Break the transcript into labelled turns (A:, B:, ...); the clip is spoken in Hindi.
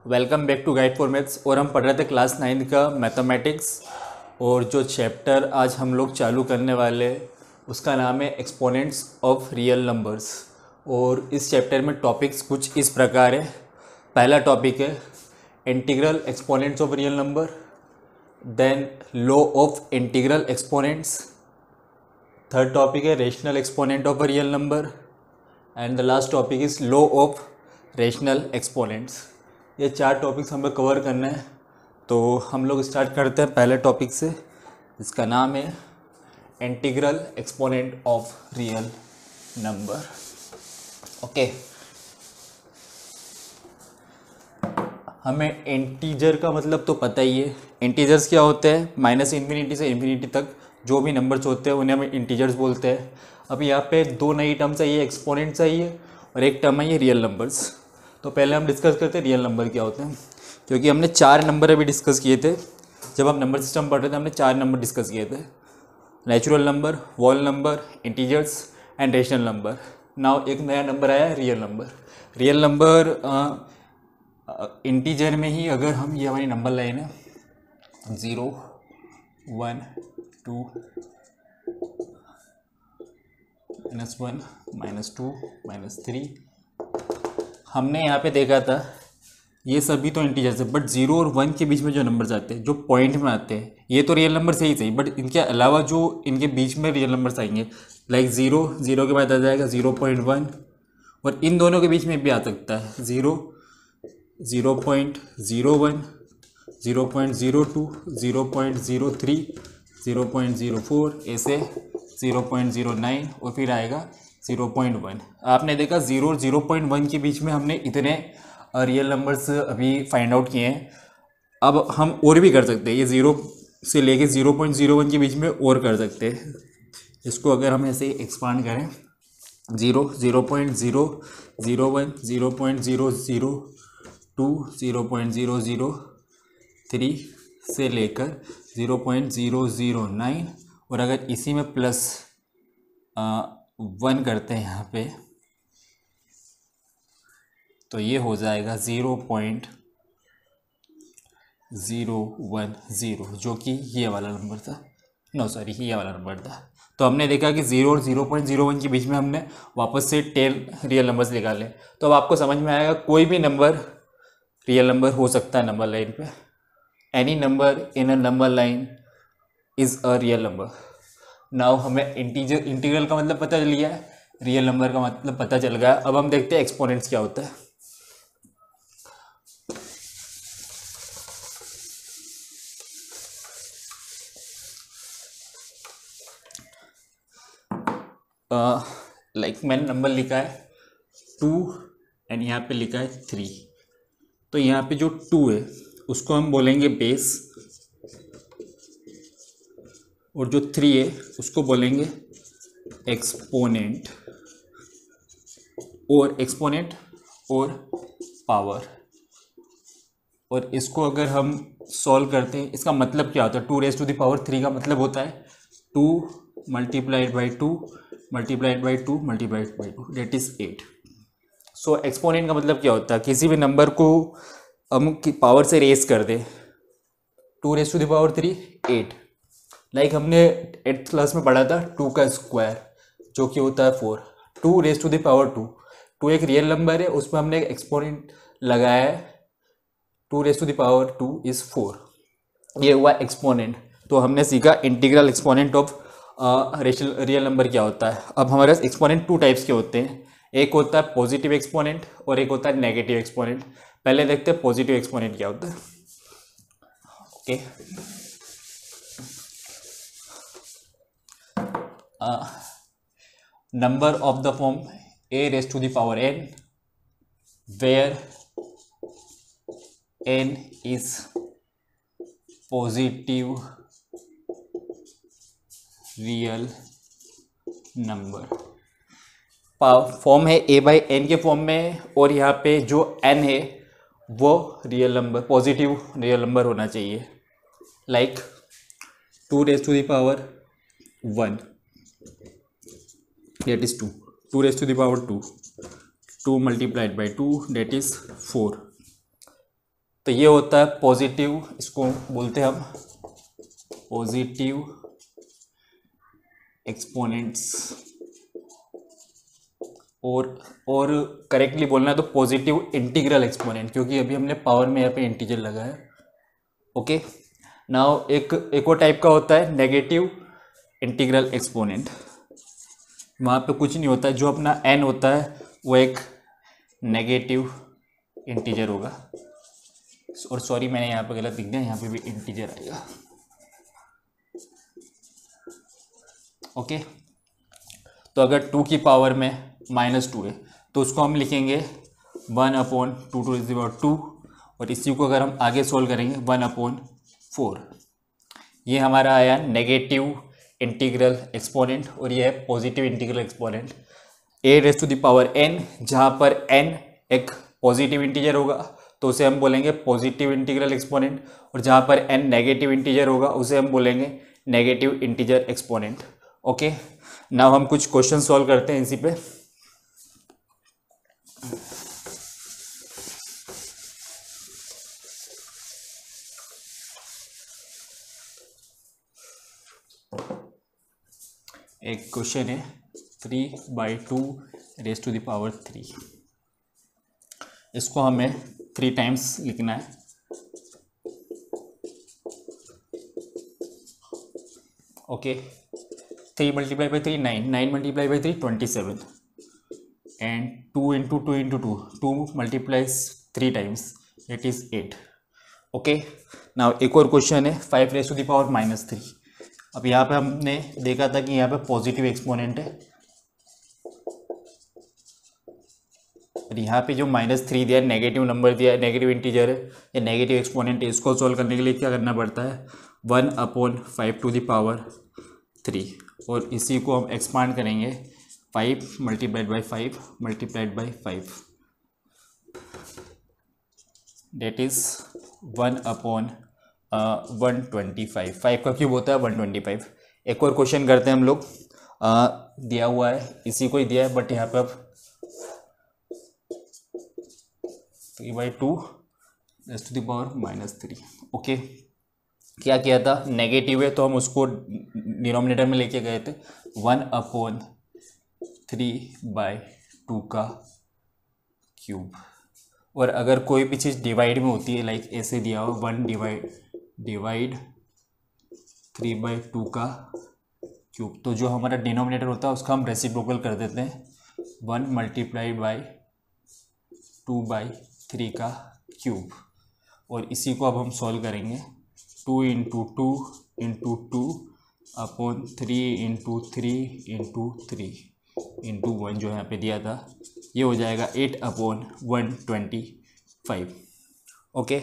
A: Welcome back to guide for maths. और हम पढ़ रहे थे क्लास 9 का मैथमेटिक्स। और जो चैप्टर आज हम लोग चालू करने वाले उसका नाम है एक्सपोनेंट्स ऑफ रियल नंबर्स। और इस चैप्टर में टॉपिक्स कुछ इस प्रकार है। पहला टॉपिक है integral exponents of real number, then law of integral exponents. Third topic है rational exponent of a real number and the last topic is law of rational exponents. ये चार टॉपिक्स हमें कवर करना है, तो हम लोग स्टार्ट करते हैं पहले टॉपिक से, जिसका नाम है integral exponent of real number. Okay, हमें इंटीजर का मतलब तो पता ही है। इंटीजर्स क्या होते हैं? माइनस इन्फिनिटी से इन्फिनिटी तक जो भी नंबर्स होते हैं उन्हें हम इंटीजर्स बोलते हैं। अब यहाँ पे दो नई टर्म्स चाहिए, एक्सपोनेंट चाहिए और एक टर्म है ये रियल नंबर्स। तो पहले हम डिस्कस करते हैं रियल नंबर क्या होते हैं, क्योंकि हमने चार नंबर अभी डिस्कस किए थे। जब हम नंबर सिस्टम पढ़ रहे थे हमने चार नंबर डिस्कस किए थे, natural number, whole number, integers and rational number. Now एक नया नंबर आया है real number. Real number integer में ही अगर हम ये हमारी नंबर लाइन है 0, 1, 2, -1, -2, -3, हमने यहाँ पे देखा था ये सभी तो इंटीजर्स है, बट 0 और 1 के बीच में जो नंबर्स आते हैं, जो पॉइंट में आते हैं, ये तो रियल नंबर से ही सही, बट इनके अलावा जो इनके बीच में रियल नंबर्स आएंगे, लाइक 0 के बाद आ जाएगा 0.1, और इन दोनों के बीच में भी आ सकता है 0, 0.01, 0.02, 0.03, 0.04, ऐसे 0.09 और फिर आएगा 0.1। आपने देखा 0 और 0.1 के बीच में हमने इतने रियल नंबर्स अभी फाइंड आउट किए हैं। अब हम और भी कर सकते हैं, ये 0 से लेके 0.01 के बीच में और कर सकते हैं। इसको अगर हम ऐसे एक्सपांड करें 0, 0.001, 0.002, 0.003 से लेकर 0.009, और अगर इसी में प्लस 1 करते हैं यहाँ पे, तो ये हो जाएगा 0.010, जो कि ये वाला नंबर था। ये वाला नंबर था। तो हमने देखा कि 0 और 0.01 के बीच में हमने वापस से 10 रियल नंबर्स निकाले। तो अब आपको समझ में आएगा कोई भी नंबर रियल नंबर हो सकता है नंबर लाइन पे। Any number in a number line is a real number. Now हमें इंटीग्रल का मतलब पता चल गया है, रियल नंबर का मतलब पता चल गया। अब हम देखते हैं एक्सपोनेंट्स क्या होता है। लाइक मैंने नंबर लिखा है 2 एंड यहाँ पे लिखा है 3। तो यहाँ पे जो 2 है उसको हम बोलेंगे बेस, और जो 3 है उसको बोलेंगे एक्सपोनेंट, और पावर। और इसको अगर हम सॉल्व करते हैं, इसका मतलब क्या होता है? 2⁻³ का मतलब होता है 2 × 2 × 2 × 2, डेट इज 8। सो एक्सपोनेंट का मतलब क्या होता है? किसी भी नंबर को हम पावर से रेस कर दे। 2⁻³ 8, लाइक हमने 8th क्लास में पढ़ा था 2 का स्क्वायर, जो कि होता है 4। 2⁻², 2 एक रियल नंबर है, उसमें हमने एक लगाया है, 2⁻² इज 4। ये हुआ एक्सपोनेंट। तो हमने सीखा integral exponent of real number क्या होता है। अब हमारे पास एक्सपोनेंट 2 टाइप्स के होते हैं, एक होता है पॉजिटिव एक्सपोनेंट और एक होता है नेगेटिव एक्सपोनेंट। पहले देखते हैं पॉजिटिव एक्सपोनेंट क्या होता है। Okay, number of the form a⁻n, where n is positive real number। Form है a/n के फॉर्म में, और यहाँ पे जो n है वो real number, positive real number होना चाहिए। Like 2⁻1, that is 2, 2⁻², 2 multiplied by 2, that is 4, तो ये होता है पॉजिटिव, इसको बोलते हैं हम पॉजिटिव एक्सपोनेंट्स। और करेक्टली बोलना है तो पॉजिटिव इंटीग्रल एक्सपोनेंट, क्योंकि अभी हमने पावर में यहाँ पे इंटीजर लगा है। ओके, नाउ एक और टाइप का होता है नेगेटिव इंटीग्रल एक्सपोनेंट। वहाँ पे कुछ नहीं होता है, जो अपना n होता है वो एक नेगेटिव इंटीजर होगा। और सॉरी मैंने यहाँ पे गलत लिख दिया, यहाँ पे भी इंटीजर आएगा। ओके, तो अगर 2 की पावर में -2 है तो उसको हम लिखेंगे 1/2 और इसी को अगर हम आगे सोल्व करेंगे 1/4। ये हमारा आया नेगेटिव इंटीग्रल एक्सपोनेंट और ये है पॉजिटिव इंटीग्रल एक्सपोनेंट a⁴n, जहाँ पर n एक पॉजिटिव इंटीजर होगा तो उसे हम बोलेंगे पॉजिटिव इंटीग्रल एक्सपोनेंट, और जहाँ पर n नेगेटिव इंटीजर होगा उसे हम बोलेंगे negative integer exponent. Okay, now हम कुछ क्वेश्चन सॉल्व करते हैं इसी पे। एक क्वेश्चन है 3/2⁻³ इसको हमें 3 टाइम्स लिखना है। Okay, 3 × 3 9, 9 × 3 27 and 2 × 2 × 2 2 multiplies 3 times it is 8। Okay, now एक और क्वेश्चन है 5⁻³ अब यहाँ पे हमने देखा था कि यहाँ पे पॉजिटिव एक्सपोनेंट है और यहाँ पे जो -3 दिया है, नेगेटिव नंबर दिया है, नेगेटिव इंटीजर है या नेगेटिव एक्सपोनेंट है, इसको सॉल्व करने के लिए क्या करना पड़ता है 1/5³ और इसी को हम एक्सपांड करेंगे 5 × 5 × 5 डेट इज़ 1/125। 5 का क्यूब होता है 125। एक और क्वेश्चन करते हैं हम लोग। दिया हुआ है, इसी को ही दिया है बट यहाँ पे अब 3/2⁻³ ओके, क्या किया था, नेगेटिव है तो हम उसको डिनोमिनेटर में लेके गए थे 1/3/2³ और अगर कोई भी चीज़ डिवाइड में होती है लाइक ऐसे दिया हो 1 डिवाइड 3/2³ तो जो हमारा डिनोमिनेटर होता है उसका हम रेसिप्रोकल कर देते हैं 1 × 2/3³ और इसी को अब हम सॉल्व करेंगे 2 × 2 × 2/3 × 3 × 1 जो यहाँ पे दिया था ये हो जाएगा 8/125। ओके,